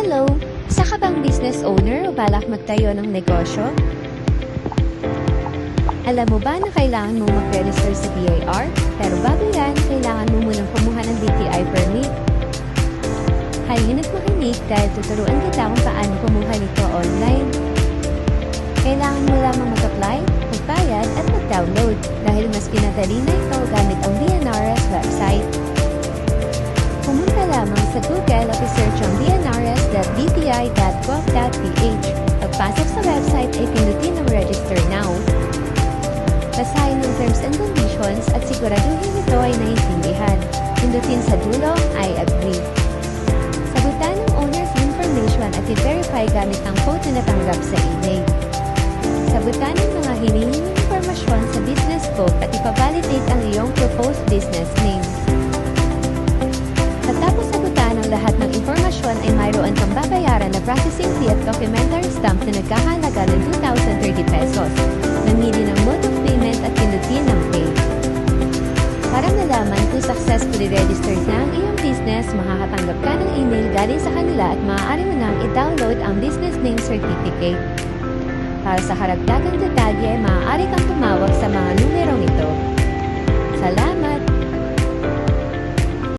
Hello! Isa ka bang business owner o balak magtayo ng negosyo? Alam mo ba na kailangan mong mag-register sa BIR? Pero bago yan, kailangan mo munang kumuha ng DTI permit. Halina't makinig dahil tuturuan kita kung paano kumuha nito online. Kailangan mo lamang mag-apply, magbayad at mag-download dahil mas pinadali na ito gamit ang DNRS website. Pumunta lamang sa Google at isearch ang dnrs.dti.gov.ph. Pagpasok sa website ay pindutin ang Register Now. Basahin ang terms and conditions at siguraduhin ito ay naiintindihan. Pindutin sa dulo I agree. Sagutan ang owner's information at i-verify gamit ang code na natanggap sa email. Sagutan ang mga hinihinging impormasyon sa business scope at ipavalidate ang iyong proposed business name. Pagkatapos sagutan ang lahat ng impormasyon ay mayroon kang babayaran na processing fee at documentary stamp na nagkahalaga ng 2,030 pesos. Namili ng mode of payment at pindutin ng pay. Para malaman kung successfully registered na ang iyong business, makakatanggap ka ng email galing sa kanila at maaari mo nang i-download ang business name certificate. Para sa karagdagang detalye, maaari kang tumawag sa mga numerong ito. Salamat!